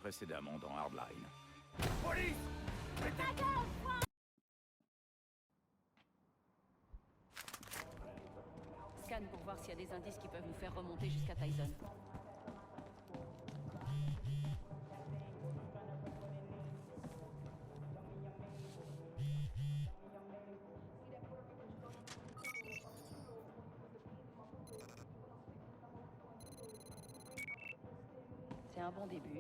Précédemment dans Hardline. Police! Scanne pour voir s'il y a des indices qui peuvent nous faire remonter jusqu'à Tyson. C'est un bon début.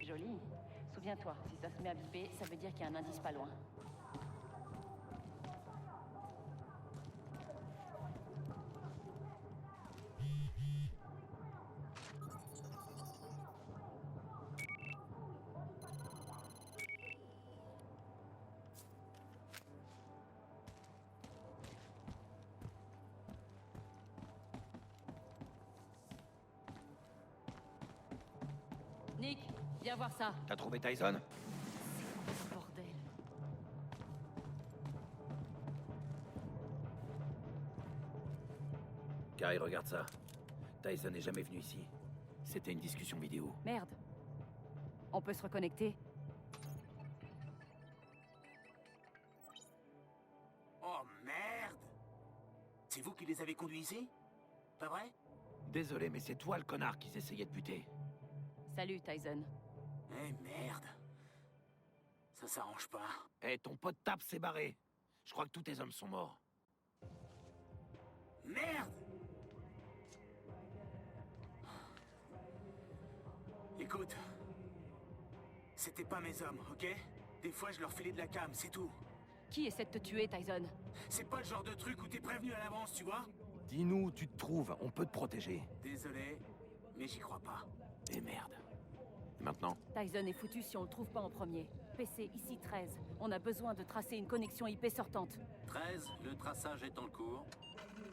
Joli. Souviens-toi, si ça se met à biper, ça veut dire qu'il y a un indice pas loin. Nick, viens voir ça. T'as trouvé Tyson? Bordel. Kyle, regarde ça. Tyson n'est jamais venu ici. C'était une discussion vidéo. Merde. On peut se reconnecter? Oh merde! C'est vous qui les avez conduits ici? Pas vrai? Désolé, mais c'est toi le connard qu'ils essayaient de buter. Salut, Tyson. Eh merde. Ça s'arrange pas. Eh, ton pote tape s'est barré. Je crois que tous tes hommes sont morts. Merde! Écoute. C'était pas mes hommes, ok? Des fois, je leur filais de la cam, c'est tout. Qui essaie de te tuer, Tyson? C'est pas le genre de truc où t'es prévenu à l'avance, tu vois? Dis-nous où tu te trouves, on peut te protéger. Désolé, mais j'y crois pas. Et merde. Et maintenant? Tyson est foutu si on le trouve pas en premier. PC, ici 13. On a besoin de tracer une connexion IP sortante. 13, le traçage est en cours.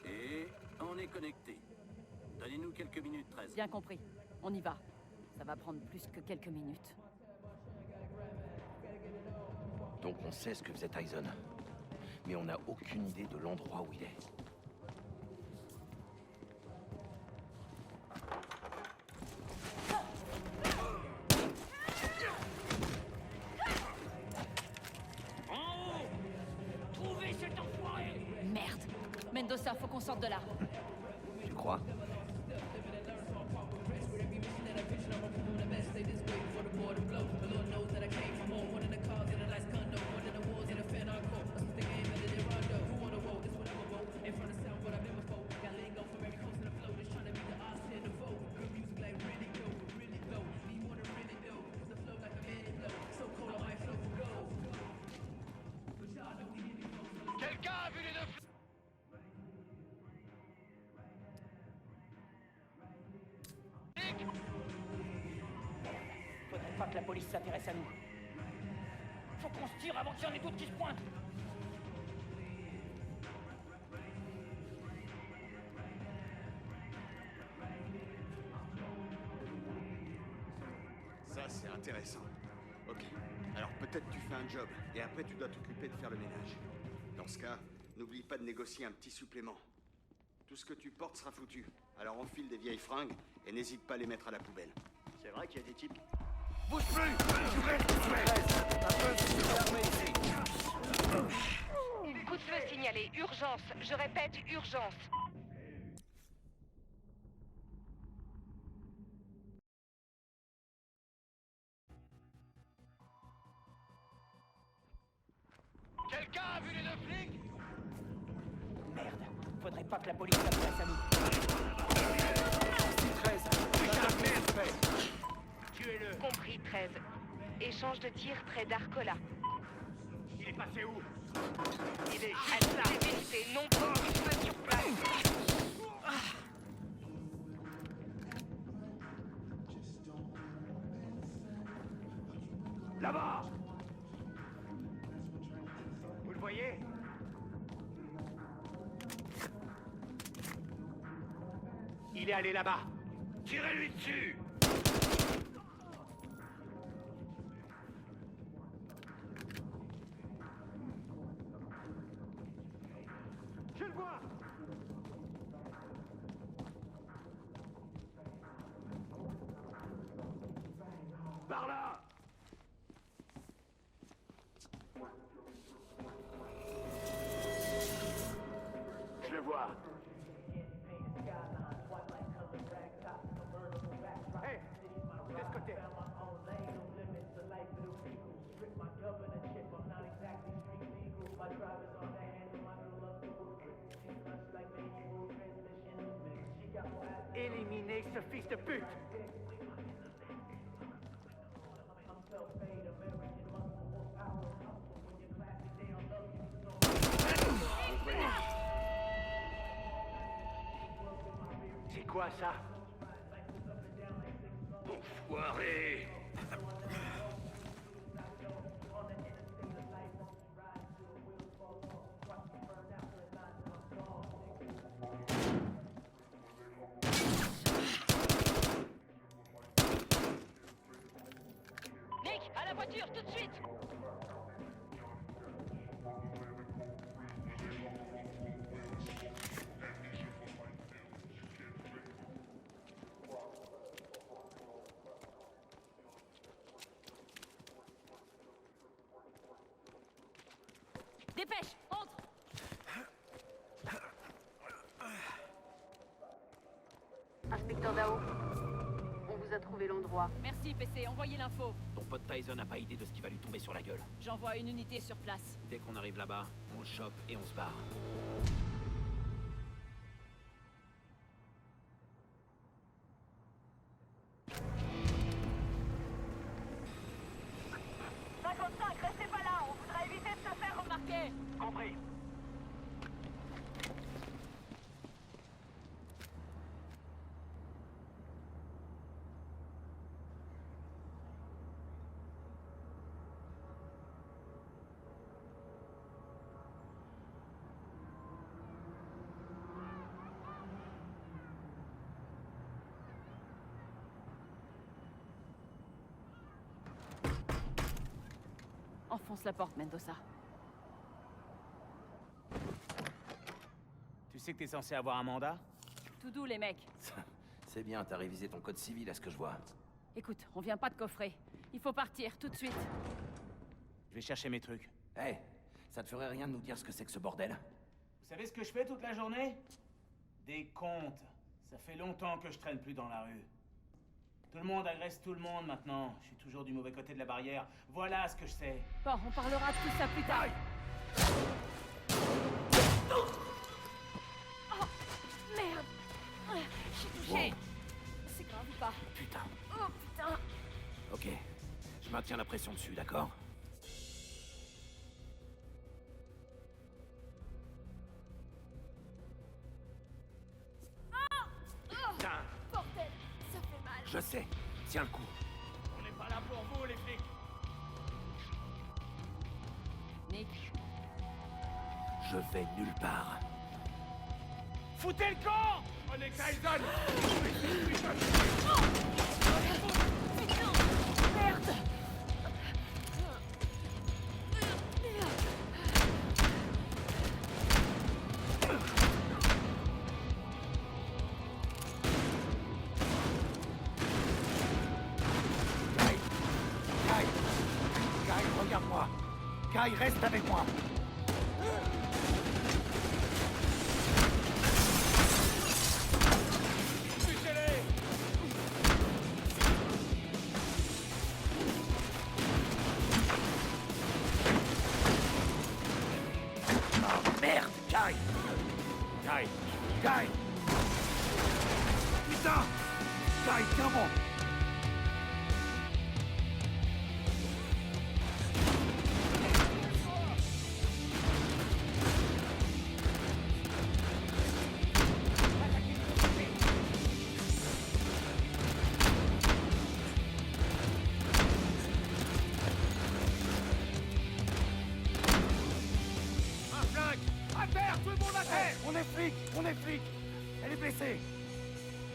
Et on est connecté. Donnez-nous quelques minutes, 13. Bien compris. On y va. Ça va prendre plus que quelques minutes. Donc on sait ce que faisait Tyson. Mais on n'a aucune idée de l'endroit où il est. Merde! Mendoza, faut qu'on sorte de là. Tu crois? Faudrait pas que la police s'intéresse à nous. Faut qu'on se tire avant qu'il y en ait d'autres qui se pointent. intéressant. Ok. Alors peut-être tu fais un job, et après tu dois t'occuper de faire le ménage. Dans ce cas, n'oublie pas de négocier un petit supplément. Tout ce que tu portes sera foutu. Alors enfile des vieilles fringues, et n'hésite pas à les mettre à la poubelle. C'est vrai qu'il y a des types... Bouge plus! Tu restes un peu fermé ici. Coup de feu signalé, urgence. Je répète, urgence. Quelqu'un a vu les deux flics? Merde, faudrait pas que la police s'intéresse à nous. 13, Tuez-le. Compris, 13. Échange de tir près d'Arcola. Il est passé où? Il est À toutes les unités, nombreux coups de feu sur place. là-bas. Vous le voyez? Il est allé là-bas. Tirez-lui dessus! Je le vois! Par là! Je le vois. Hey, de ce côté. Éliminez ce fils de pute! C'est quoi ça? Enfoiré! Nick, à la voiture, tout de suite! Dépêche, entre! Inspecteur Dao, on vous a trouvé l'endroit. Merci, PC, envoyez l'info. Ton pote Tyson n'a pas idée de ce qui va lui tomber sur la gueule. J'envoie une unité sur place. Dès qu'on arrive là-bas, on le chope et on se barre. Restez pas là, on voudra éviter de se faire remarquer. Compris. Enfonce la porte, Mendoza. Tu sais que t'es censé avoir un mandat? Tout doux, les mecs. C'est bien, t'as révisé ton code civil à ce que je vois. Écoute, on vient pas de coffrer. Il faut partir, tout de suite. Je vais chercher mes trucs. Hé, ça te ferait rien de nous dire ce que c'est que ce bordel? Vous savez ce que je fais toute la journée? Des comptes. Ça fait longtemps que je traîne plus dans la rue. Tout le monde agresse tout le monde maintenant. Je suis toujours du mauvais côté de la barrière. Voilà ce que je sais. Bon, on parlera de tout ça plus tard. Oh, merde! J'ai touché. Wow. C'est grave ou pas? Putain. Oh, putain! Ok, je maintiens la pression dessus, d'accord? Putain! Bordel, ça fait mal. Je sais, tiens le coup. On n'est pas là pour vous, les flics! Nick, Je vais nulle part. Foutez le camp! On est Tyson! putain! Merde! Guy, regarde-moi. Guy, reste avec moi. Oh, merde, Guy. Guy. Putain. Guy, tiens bon. On est flics. Elle est blessée.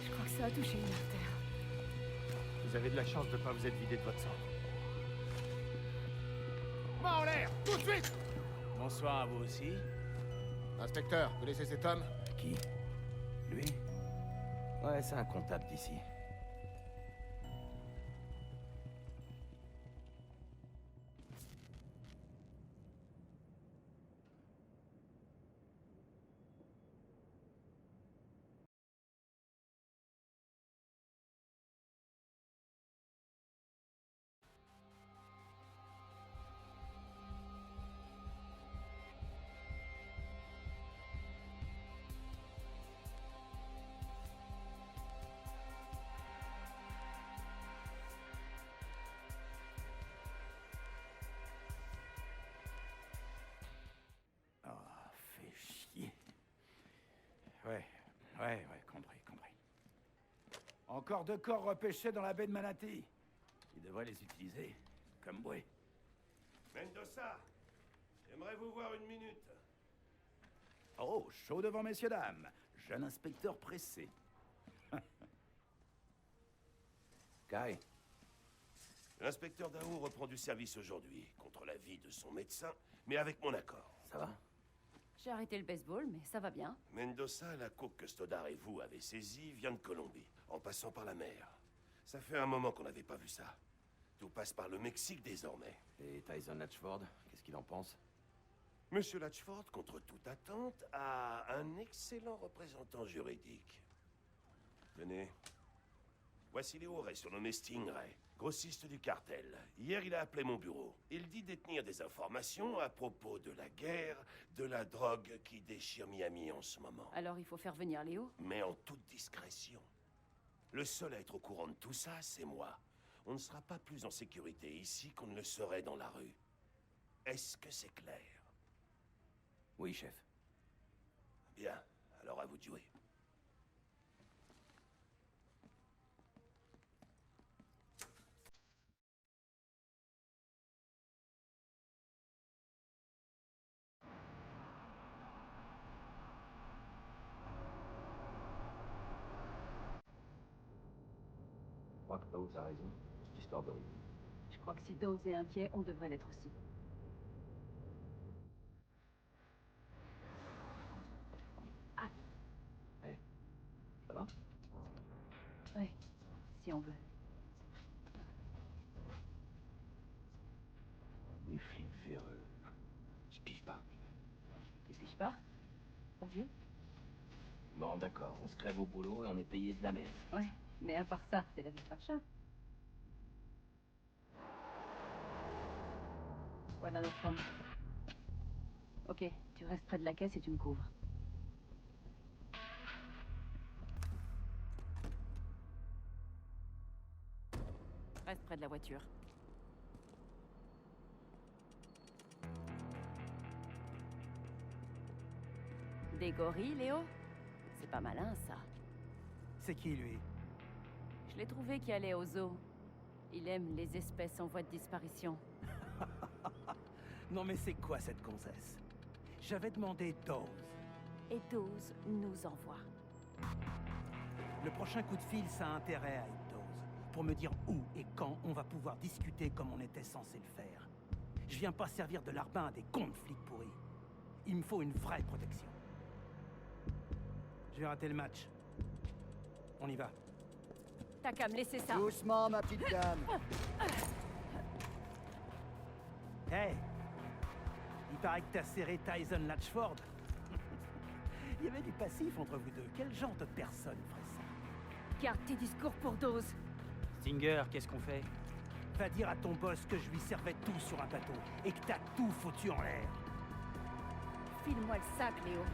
Je crois que ça a touché une artère. Vous avez de la chance de ne pas vous être vidé de votre sang. Main en l'air, tout de suite! Bonsoir à vous aussi. Inspecteur, vous laissez cet homme? Qui? Lui? Ouais, c'est un comptable d'ici. Ouais, compris. Encore 2 corps repêchés dans la baie de Manatee. Il devrait les utiliser comme bouée. Mendoza, j'aimerais vous voir une minute. Oh, chaud devant messieurs dames. Jeune inspecteur pressé. Guy, L'inspecteur Dao reprend du service aujourd'hui, contre l'avis de son médecin, mais avec mon accord. ça va? J'ai arrêté le baseball, mais ça va bien. Mendoza, la coke que Stoddard et vous avez saisie, vient de Colombie, en passant par la mer. Ça fait un moment qu'on n'avait pas vu ça. Tout passe par le Mexique désormais. Et Tyson Latchford, qu'est-ce qu'il en pense? Monsieur Latchford, contre toute attente, a un excellent représentant juridique. Tenez. Voici Léo Ray, surnommé Stingray, grossiste du cartel. Hier, il a appelé mon bureau. Il dit détenir des informations à propos de la guerre, de la drogue qui déchire Miami en ce moment. Alors il faut faire venir Léo? Mais en toute discrétion. Le seul à être au courant de tout ça, c'est moi. On ne sera pas plus en sécurité ici qu'on ne le serait dans la rue. Est-ce que c'est clair? Oui, chef. Bien, alors à vous de jouer. Je crois que Dawes a raison. Cette histoire de rue. Je crois que si Dawes est inquiet, on devrait l'être aussi. Ça va? Oui, si on veut. Les flics véreux. Je pige pas. Tu piges pas? Pas vu? Bon, d'accord. On se crève au boulot et on est payé de la merde. Ouais, mais à part ça, c'est la vie de machin. Voilà notre homme. Ok, tu restes près de la caisse et tu me couvres. Reste près de la voiture. Des gorilles, Léo? C'est pas malin, ça. C'est qui, lui? Je l'ai trouvé qui allait au zoo. Il aime les espèces en voie de disparition. Non mais c'est quoi cette gonzesse? J'avais demandé Dawes. Et Dawes nous envoie. Le prochain coup de fil, ça a intérêt à être Dawes. pour me dire où et quand on va pouvoir discuter comme on était censé le faire. Je viens pas servir de larbin à des cons de flics pourris. Il me faut une vraie protection. J'ai raté le match. On y va. T'as qu'à me laisser ça. Doucement, ma petite dame. Hey! Il paraît que t'as serré Tyson Latchford. Il y avait du passif entre vous deux. Quel genre de personne ferait ça? Garde tes discours pour dose. Stinger, qu'est-ce qu'on fait? Va dire à ton boss que je lui servais tout sur un plateau et que t'as tout foutu en l'air. File-moi le sac, Léo.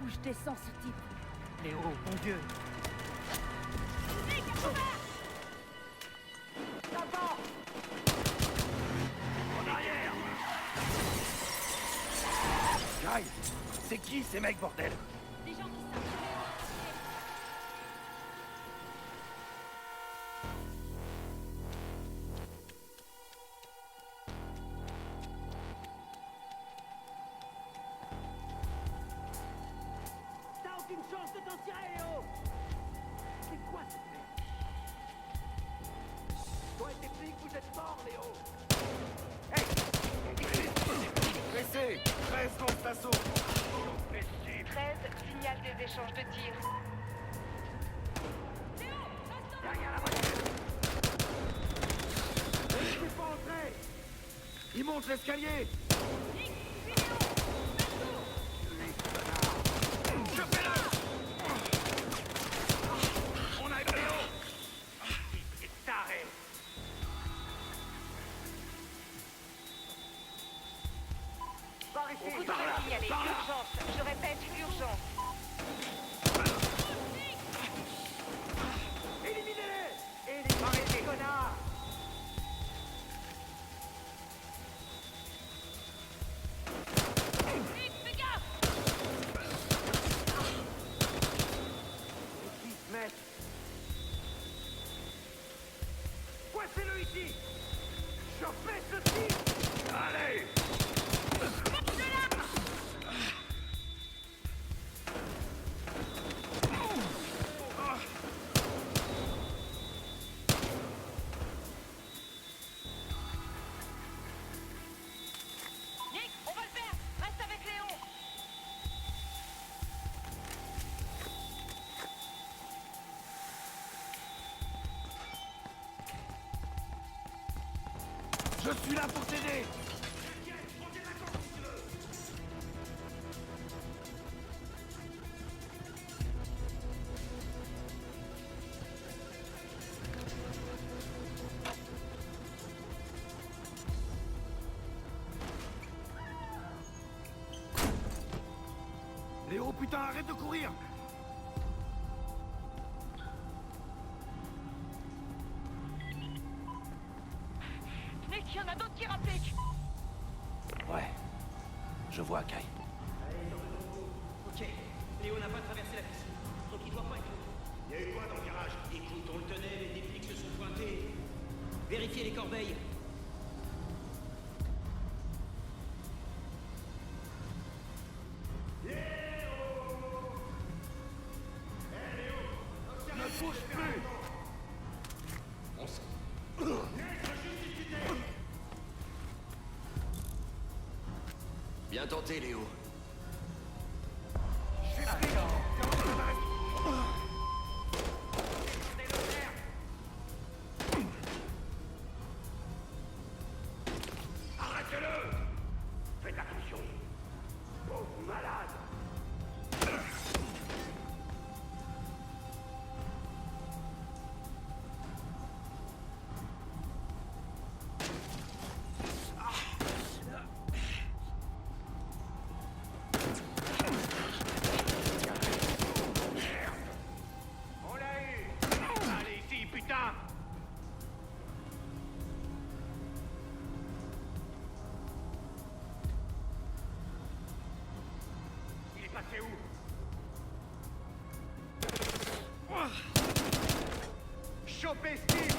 Ou je descends ce type. Léo, mon Dieu! T'attends! En arrière! Kyle, c'est qui ces mecs, bordel? Des gens qui savent jouer. T'as aucune chance de t'en tirer, Léo! C'est quoi cette merde? Toi et tes flics, vous êtes morts, Léo! Pressé 13 lance d'assaut. 13, signale des échanges de tirs. Derrière la voiture! Laissez pas entrer. Il monte l'escalier. On a Léo! Il est taré! Par ici, vous devez signaler urgence. Je répète, urgence. Éliminez-les! Éliminez-les, connards! Coincez-le ici! Chopez ce type! Allez! Nick, on va le faire. Reste avec Léon. Je suis là pour t'aider. Léo, putain, arrête de courir. Nick, il y en a d'autres qui rappliquent. Ouais, je vois Kai. Ok, Léo n'a pas traversé la piste, donc il doit pas être là. Il y a eu quoi dans le garage? Écoute, on le tenait, les flics se sont pointés. Vérifiez les corbeilles. Ne bouge plus. Bien tenté, Léo. Arrêtez-le. Faites attention. Pauvre malade. On l'a eu! Allez ici, putain! Il est passé où? Chopez Steve!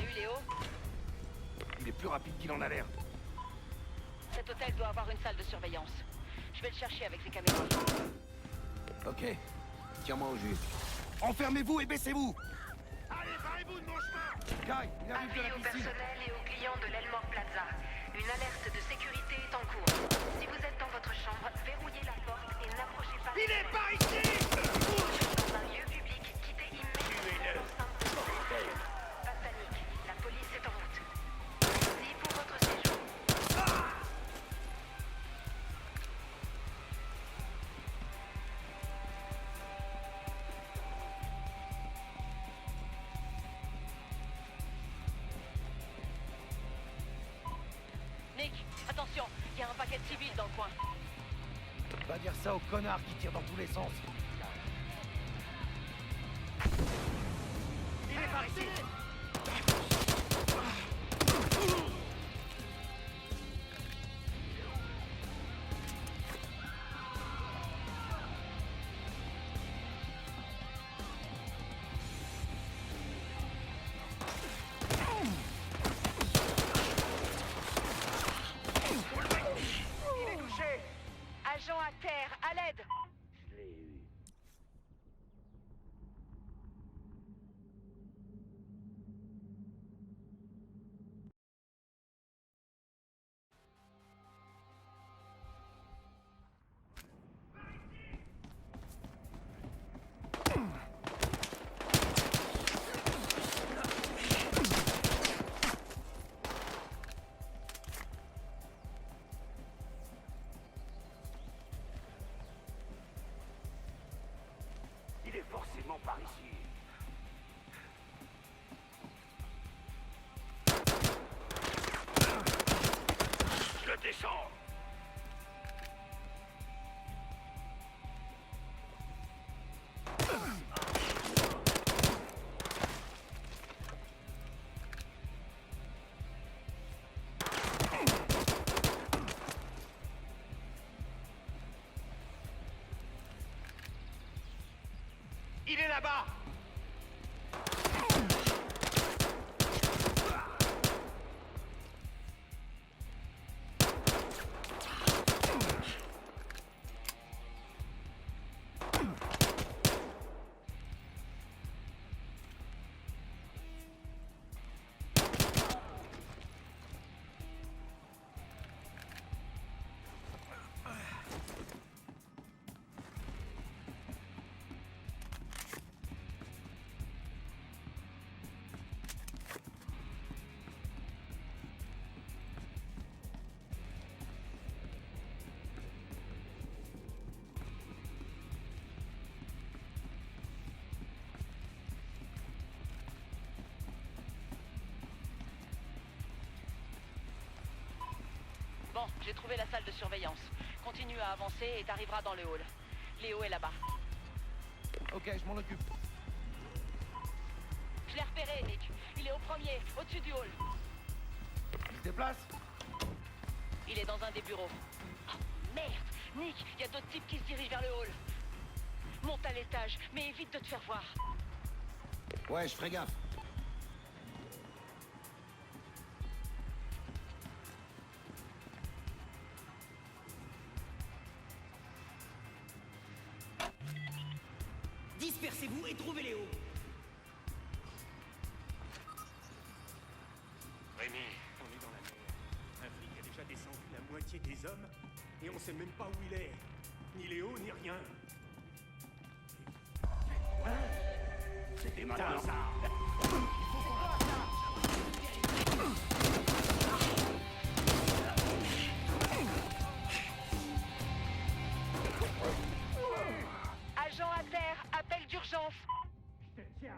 eu Léo? Il est plus rapide qu'il en a l'air. Cet hôtel doit avoir une salle de surveillance. Je vais le chercher avec ses caméras. Ok. Tiens-moi au jus. Enfermez-vous et baissez-vous. Allez, barrez-vous de mon chemin! Guy, il arrive de Avis la au piscine. personnel et aux clients de l'Elmore Plaza. Une alerte de sécurité est en cours. Si vous êtes dans votre chambre, verrouillez la porte et n'approchez pas... Il est par ici! Dans un lieu public, quittez immédiatement l'enceinte de l'hôtel. Pas de panique, la police est en route. Merci pour votre séjour. Nick, attention, il y a un paquet de civils dans le coin. Va dire ça aux connards qui tirent dans tous les sens. Il est par ici. Il est touché. Agent à terre, à l'aide. Il est forcément par ici. Je descends. Il est là-bas! Bon, j'ai trouvé la salle de surveillance. Continue à avancer et t'arriveras dans le hall. Léo est là-bas. Ok, je m'en occupe. Je l'ai repéré, Nick. Il est au premier, au-dessus du hall. Il se déplace? Il est dans un des bureaux. Oh, merde! Nick, il y a d'autres types qui se dirigent vers le hall. Monte à l'étage, mais évite de te faire voir. Ouais, je ferai gaffe. Dispersez-vous et trouvez Léo. Rémi, On est dans la mer. Un flic a déjà descendu la moitié des hommes et on sait même pas où il est. Ni Léo, ni rien. c'était maintenant ça! Agent à terre, appel d'urgence. Tiens.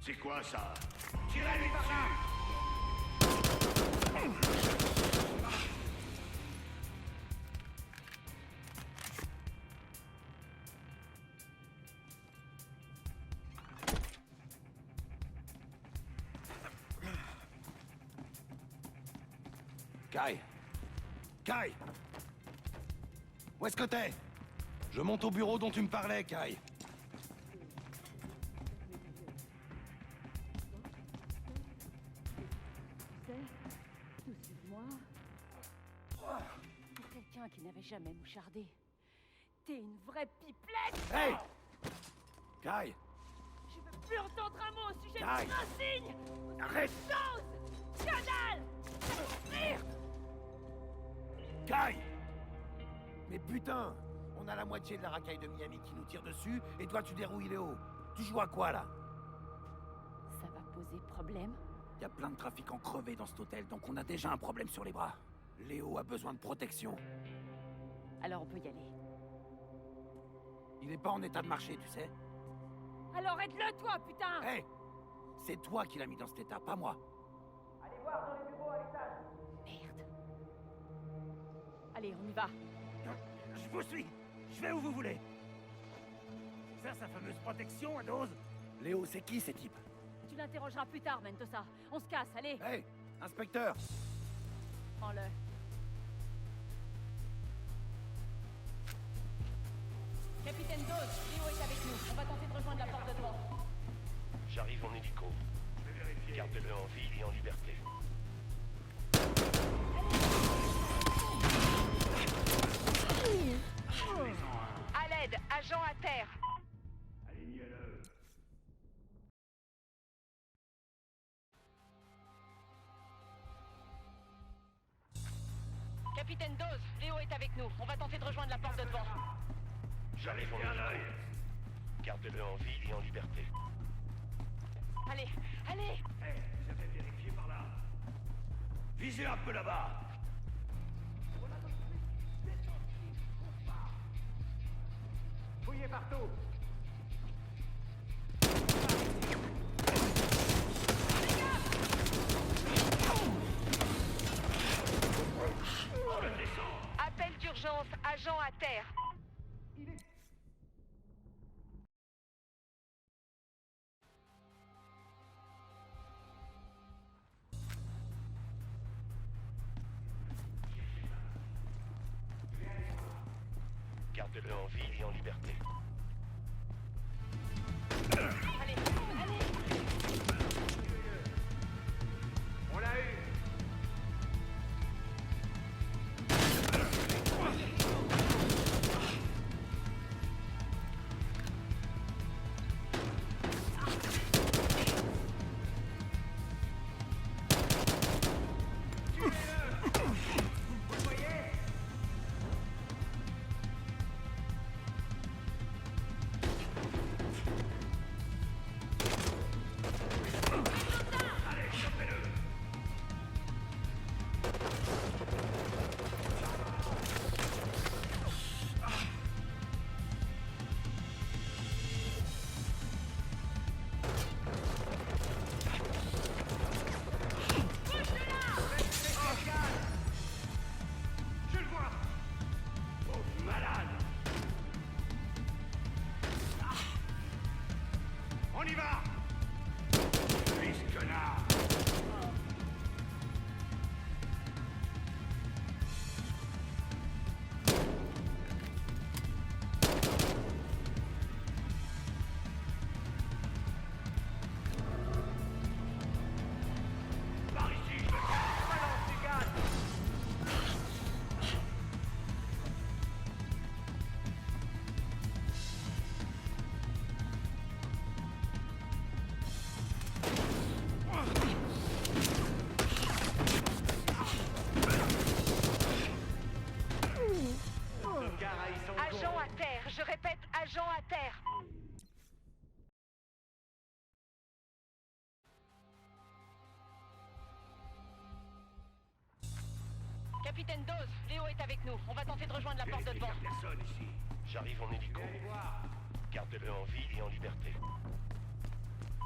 C'est quoi ça? Tirez-lui dessus! Kai! Kai! Où est-ce que t'es? Je monte au bureau dont tu me parlais, Kai. Excuse-moi. Pour quelqu'un qui n'avait jamais mouchardé, t'es une vraie pipelette! Hey! Kai! Je veux plus entendre un mot au sujet de Kai! mon insigne! Arrête! Chose! Canal! Merde! Kai! Mais putain! On a la moitié de la racaille de Miami qui nous tire dessus, et toi tu dérouilles Léo. Tu joues à quoi, là? Ça va poser problème? Y a plein de trafiquants crevés dans cet hôtel, donc on a déjà un problème sur les bras. Léo a besoin de protection. Alors on peut y aller. Il est pas en état de marcher, tu sais. Alors aide-le, toi, putain! Hé! C'est toi qui l'as mis dans cet état, pas moi. Allez voir dans les bureaux à l'étage. Merde. Allez, on y va. Je vous suis. Je vais où vous voulez. C'est ça, sa fameuse protection à dose? Léo, c'est qui ces types? Tu l'interrogeras plus tard, Mentosa. On se casse, allez. Hé! Inspecteur! Prends-le. Capitaine Dawes, Léo est avec nous. On va tenter de rejoindre la porte de devant. J'arrive en hélico. Gardez-le en vie et en liberté. À l'aide, agent à terre. Alignez-le. Capitaine Dawes, Léo est avec nous. On va tenter de rejoindre la porte de devant. J'arrive en hélico. Gardez-le en vie et en liberté. Allez, allez! Hé, j'avais vérifié par là. Visez un peu là-bas. Fouillez partout. Appel d'urgence, agent à terre. Gardez-le en vie et en liberté. Allez, allez! On l'a eu. On y va! Fils connard! Par ici, je me casse! Balance du gaz. Agent à terre, je répète, agent à terre. Capitaine Dawes, Léo est avec nous. On va tenter de rejoindre la porte de devant. Personne ici. J'arrive en hélico. Gardez-le en vie et en liberté.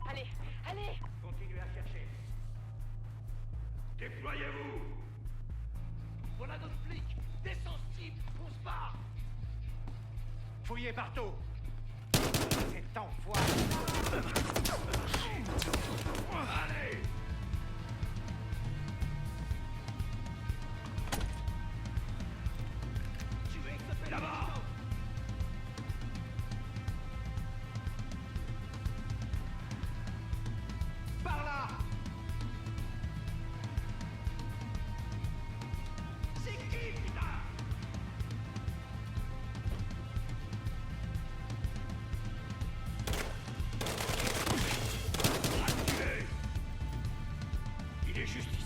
Allez, allez! Continuez à chercher. Déployez-vous! Voilà notre flic! Descends, Steve! On se barre! Fouillez partout! C'est enfoiré! Allez! Là-bas! Par là! C'est qui, putain? Activé! Il est juste ici.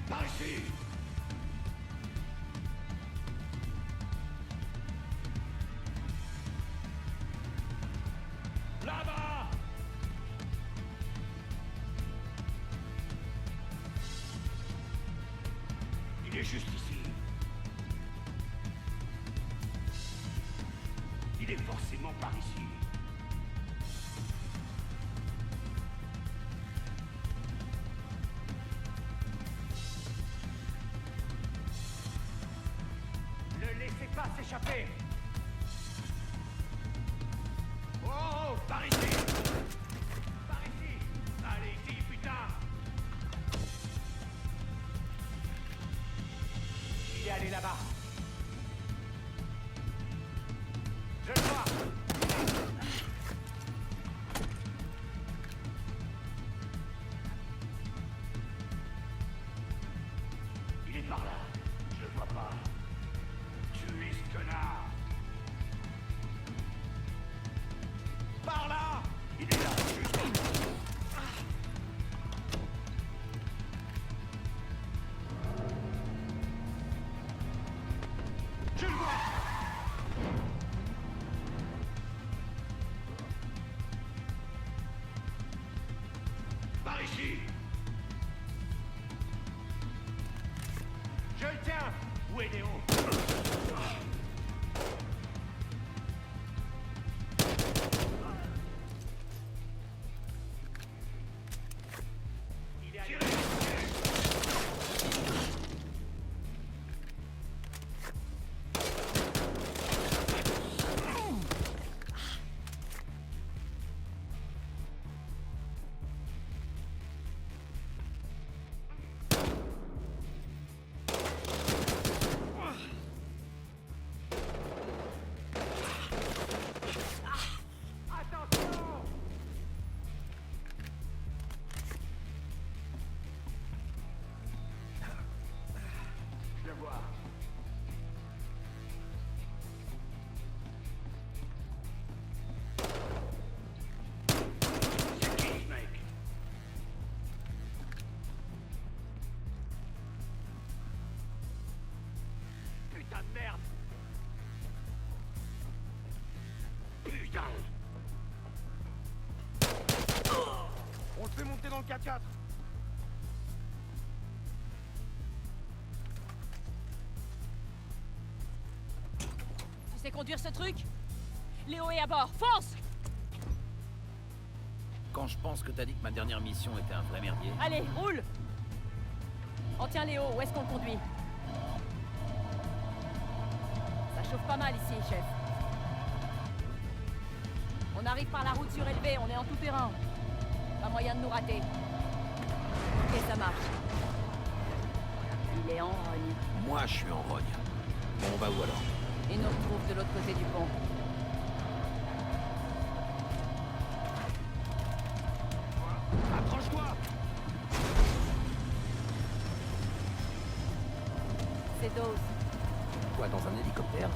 Par ici! Là-bas! Il est juste ici. Il est forcément par ici. Ne laissez pas s'échapper! Oh, par ici! Par ici! Allez, ici, putain! Il est allé là-bas. Je le vois! Il est par là. Je le vois pas. Tuez ce connard! Par là! Il est là, juste. Je le vois! Par ici! Je le tiens! Où est Léo? Il est allé. Attention! Je le vois. C'est qui, Snake? Putain de merde! Putain! On le fait monter dans le 4x4. Tu sais conduire ce truc? Léo est à bord, fonce! Quand je pense que t'as dit que ma dernière mission était un vrai merdier. Allez, roule! On tient Léo, où est-ce qu'on le conduit? Ça chauffe pas mal ici, chef. On arrive par la route surélevée, on est en tout terrain. Pas moyen de nous rater. Ok, ça marche. Il est en rogne. Moi, je suis en rogne. Bon, on va où alors? Il nous retrouve de l'autre côté du pont. Accroche-toi! C'est Dawes. Quoi, dans un hélicoptère?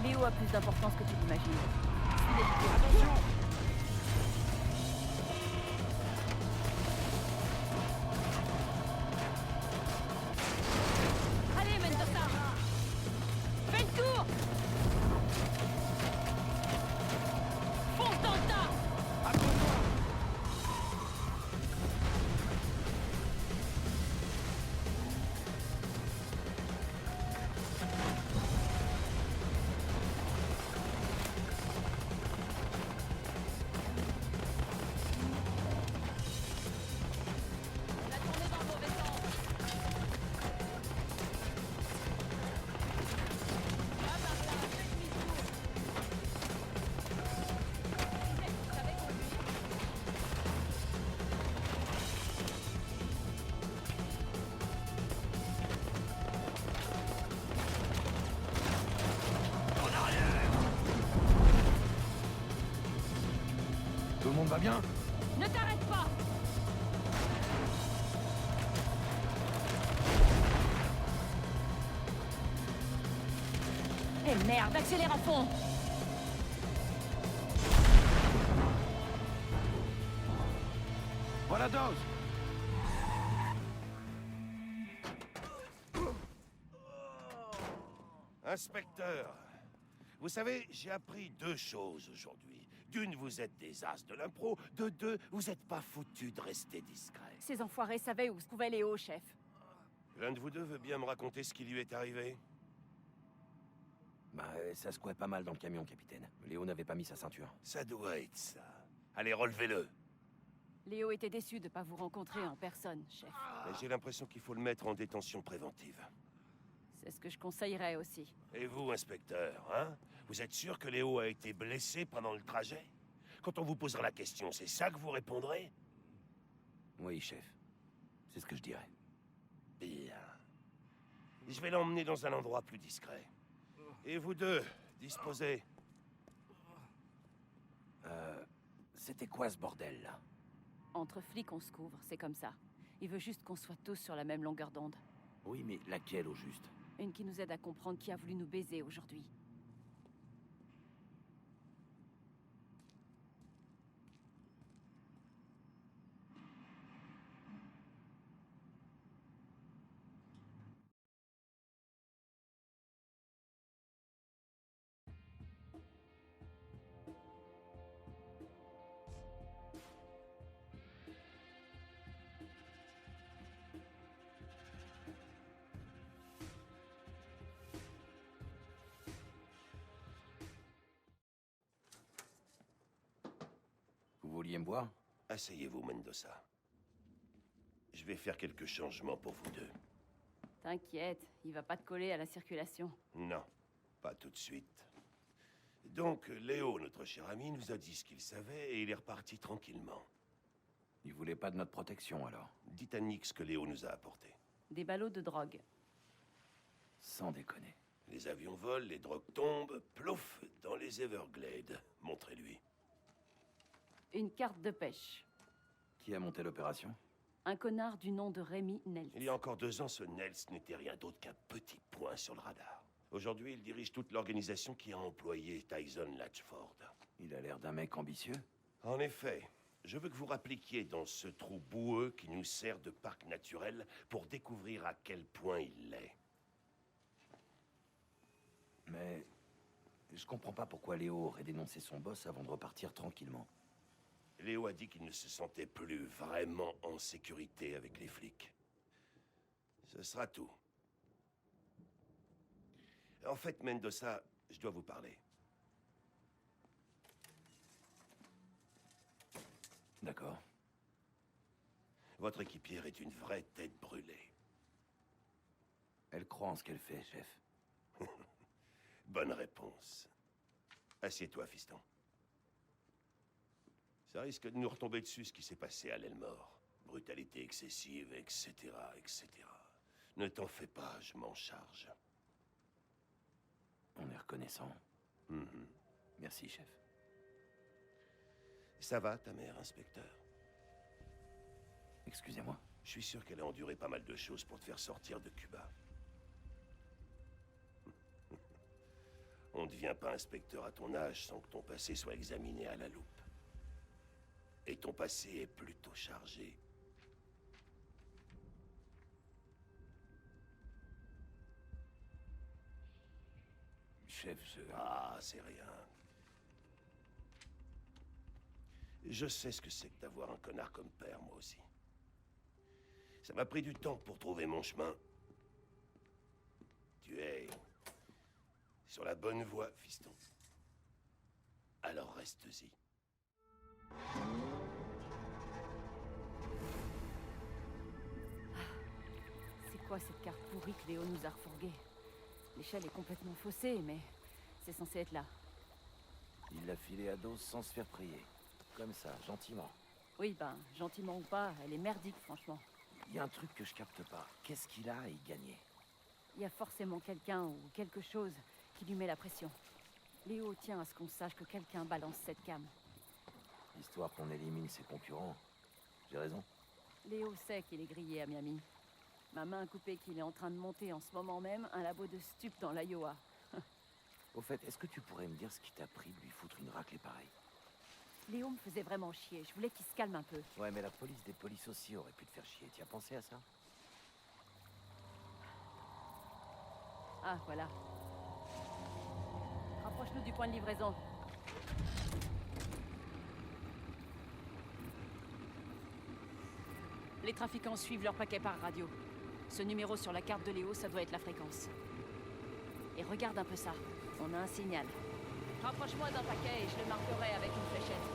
Léo a plus d'importance que tu l'imagines. Attention! Allez, Mendoza! Fais le tour! vas bien? Ne t'arrête pas! Eh merde, accélère à fond! Voilà dose! Inspecteur, vous savez, j'ai appris 2 choses aujourd'hui. D'une, vous êtes des as de l'impro. De 2, vous n'êtes pas foutu de rester discret. Ces enfoirés savaient où se trouvait Léo, chef. L'un de vous deux veut bien me raconter ce qui lui est arrivé? Bah, ça secouait pas mal dans le camion, capitaine. Léo n'avait pas mis sa ceinture. Ça doit être ça. Allez, relevez-le. Léo était déçu de pas vous rencontrer en personne, chef. Mais j'ai l'impression qu'il faut le mettre en détention préventive. C'est ce que je conseillerais aussi. Et vous, inspecteur, hein? Vous êtes sûr que Léo a été blessé pendant le trajet? Quand on vous posera la question, c'est ça que vous répondrez? Oui, chef. C'est ce que je dirais. Bien. Je vais l'emmener dans un endroit plus discret. Et vous deux, disposez. C'était quoi ce bordel, là? Entre flics, on se couvre, c'est comme ça. Il veut juste qu'on soit tous sur la même longueur d'onde. Oui, mais laquelle, au juste? Une qui nous aide à comprendre qui a voulu nous baiser aujourd'hui. Vous vouliez me voir? Asseyez-vous, Mendoza. Je vais faire quelques changements pour vous deux. T'inquiète, il va pas te coller à la circulation. Non, pas tout de suite. Donc, Léo, notre cher ami, nous a dit ce qu'il savait et il est reparti tranquillement. Il voulait pas de notre protection, alors? Dites à Nick ce que Léo nous a apporté. Des ballots de drogue. Sans déconner. Les avions volent, les drogues tombent, plouf, dans les Everglades. Montrez-lui. Une carte de pêche. Qui a monté l'opération? Un connard du nom de Rémi Nels. Il y a encore 2 ans, ce Nels n'était rien d'autre qu'un petit point sur le radar. Aujourd'hui, il dirige toute l'organisation qui a employé Tyson Latchford. Il a l'air d'un mec ambitieux. En effet, je veux que vous rappliquiez dans ce trou boueux qui nous sert de parc naturel pour découvrir à quel point il l'est. Mais je comprends pas pourquoi Léo aurait dénoncé son boss avant de repartir tranquillement. Léo a dit qu'il ne se sentait plus vraiment en sécurité avec les flics. Ce sera tout. En fait, Mendoza, je dois vous parler. D'accord. Votre équipière est une vraie tête brûlée. Elle croit en ce qu'elle fait, chef. Bonne réponse. Assieds-toi, fiston. Ça risque de nous retomber dessus ce qui s'est passé à l'Elmore. Brutalité excessive, etc., etc. Ne t'en fais pas, je m'en charge. On est reconnaissant. Merci, chef. Ça va, ta mère, inspecteur? Excusez-moi. Je suis sûr qu'elle a enduré pas mal de choses pour te faire sortir de Cuba. On ne devient pas inspecteur à ton âge sans que ton passé soit examiné à la loupe. Et ton passé est plutôt chargé. Chef, Ah, c'est rien. Je sais ce que c'est que d'avoir un connard comme père, moi aussi. Ça m'a pris du temps pour trouver mon chemin. Tu es sur la bonne voie, fiston. Alors reste-y. C'est quoi cette carte pourrie que Léo nous a refourguée? L'échelle est complètement faussée, mais c'est censé être là. Il l'a filé à dos sans se faire prier. Comme ça, gentiment. Oui, ben, gentiment ou pas, elle est merdique, franchement. Il y a un truc que je capte pas. Qu'est-ce qu'il a à y gagner? Il y a forcément quelqu'un ou quelque chose qui lui met la pression. Léo tient à ce qu'on sache que quelqu'un balance cette cam. histoire qu'on élimine ses concurrents. J'ai raison? Léo sait qu'il est grillé à Miami. Ma main a coupé qu'il est en train de monter en ce moment même un labo de stup dans l'Iowa. Au fait, est-ce que tu pourrais me dire ce qui t'a pris de lui foutre une raclée pareille? Léo me faisait vraiment chier. Je voulais qu'il se calme un peu. Ouais, mais la police des polices aussi aurait pu te faire chier. Tu as pensé à ça? Ah, voilà. Rapproche-nous du point de livraison. Les trafiquants suivent leur paquet par radio. Ce numéro sur la carte de Léo, ça doit être la fréquence. Et regarde un peu ça. On a un signal. Rapproche-moi d'un paquet et je le marquerai avec une fléchette.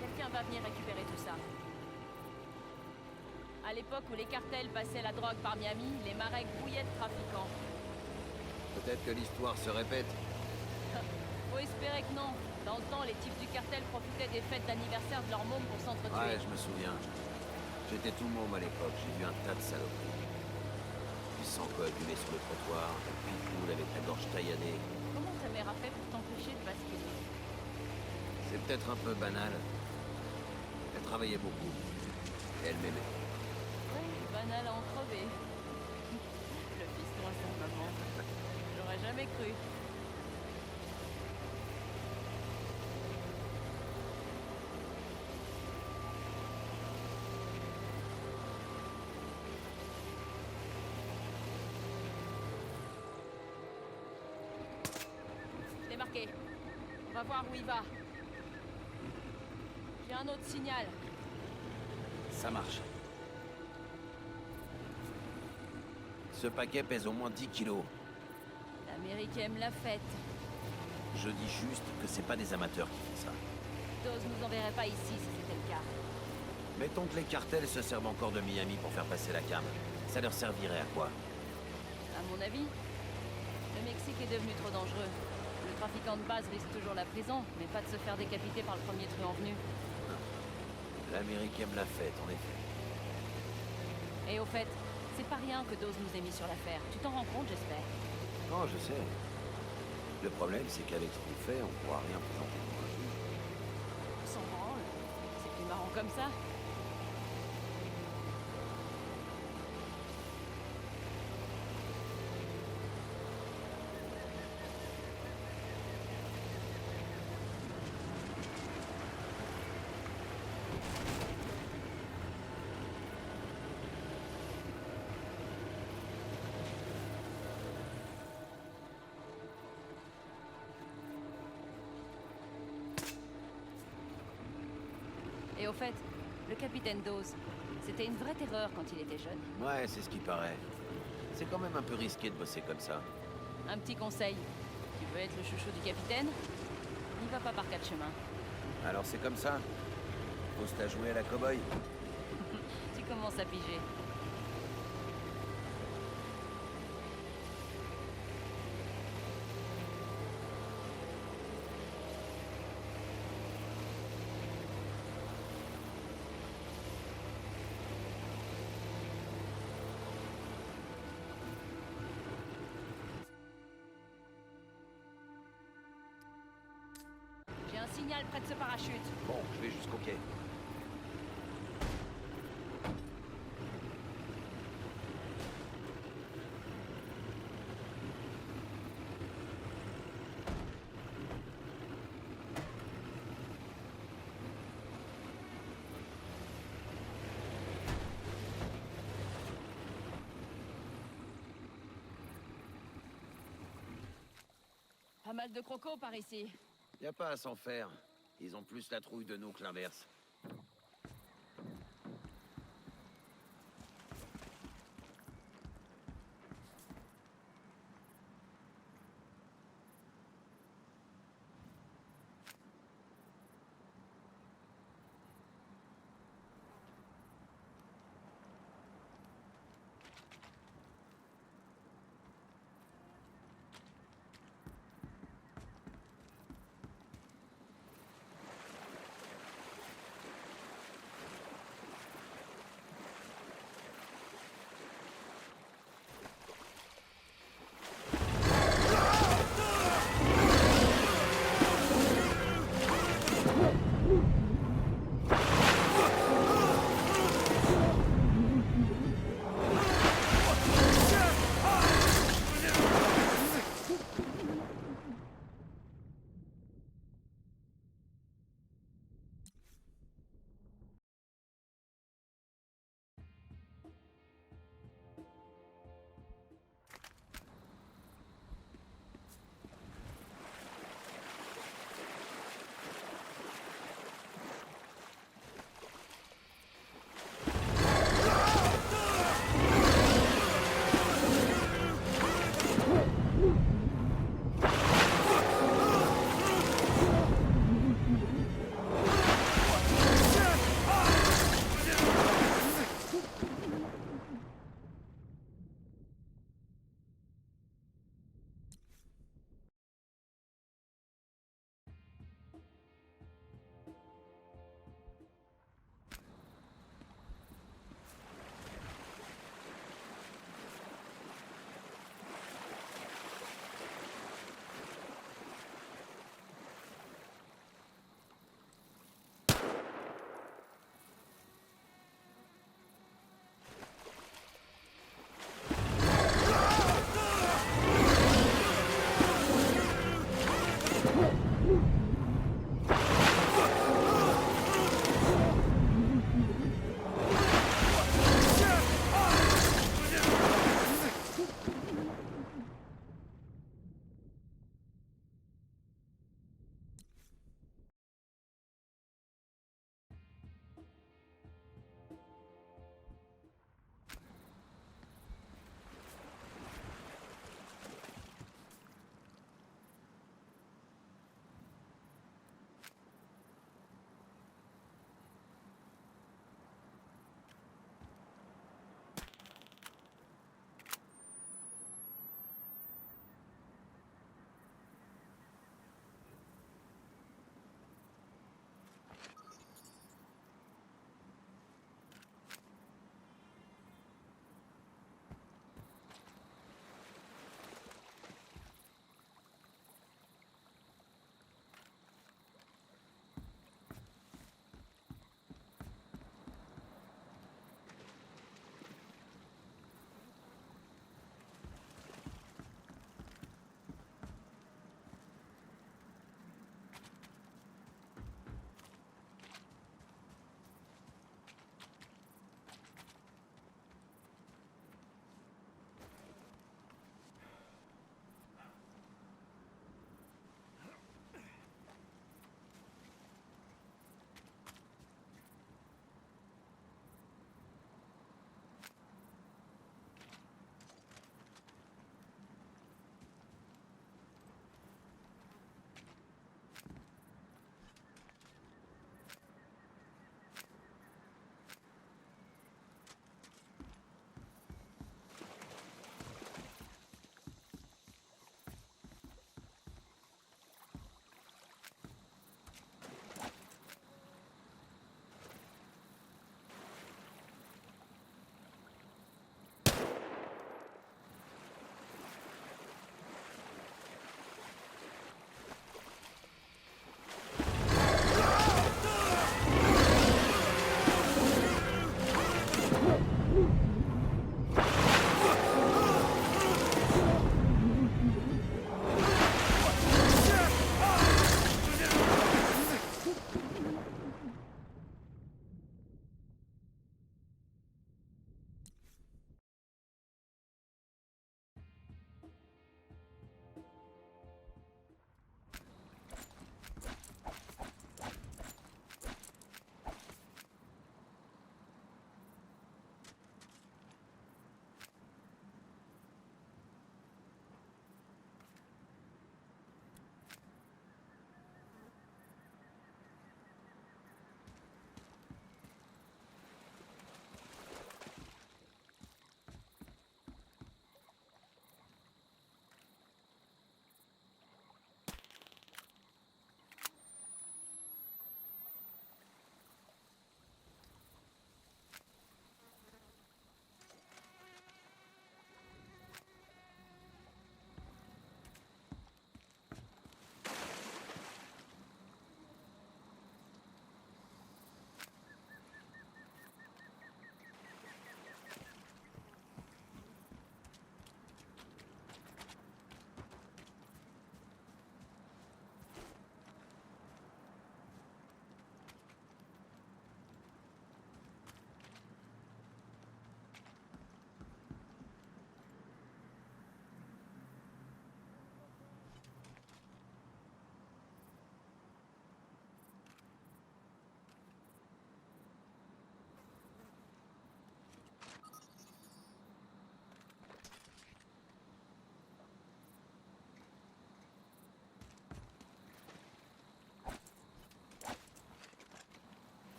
Quelqu'un va venir récupérer tout ça. À l'époque où les cartels passaient la drogue par Miami, les marais grouillaient de trafiquants. Peut-être que l'histoire se répète. Faut espérer que non. Dans le temps, les types du cartel profitaient des fêtes d'anniversaire de leur môme pour s'entretuer. Ouais, je me souviens. J'étais tout môme à l'époque, j'ai vu un tas de saloperies. Du sang coagulé sur le trottoir, un pitbull avec la gorge tailladée. Comment ta mère a fait pour t'empêcher de basculer? C'est peut-être un peu banal. Elle travaillait beaucoup. Et elle m'aimait. Oui, banal à en crever. Le fiston à sa maman. J'aurais jamais cru. Démarqué. On va voir où il va. J'ai un autre signal. Ça marche. Ce paquet pèse au moins 10 kilos. L'Amérique aime la fête. Je dis juste que c'est pas des amateurs qui font ça. Dose nous enverrait pas ici si c'était le cas. Mettons que les cartels se servent encore de Miami pour faire passer la cam. Ça leur servirait à quoi? À mon avis, le Mexique est devenu trop dangereux. Le trafiquant de base risque toujours la prison, mais pas de se faire décapiter par le premier truand venu. L'Amérique aime la fête, en effet. Et au fait, c'est pas rien que Dose nous ait mis sur l'affaire. Tu t'en rends compte, j'espère? Oh, je sais. Le problème, c'est qu'avec ce qu'on fait, on pourra rien présenter devant un juge. On s'en branle. C'est plus marrant comme ça. Et au fait, le capitaine Dawes, c'était une vraie terreur quand il était jeune. Ouais, c'est ce qui paraît. C'est quand même un peu risqué de bosser comme ça. Un petit conseil. Tu veux être le chouchou du capitaine? N'y va pas par quatre chemins. Alors c'est comme ça? Faut se la jouer à la cow-boy? Tu commences à piger. J'ai un signal près de ce parachute. Bon, je vais jusqu'au quai. Pas mal de crocos par ici. Y a pas à s'en faire. Ils ont plus la trouille de nous que l'inverse.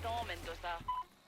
Attends, Mendoza.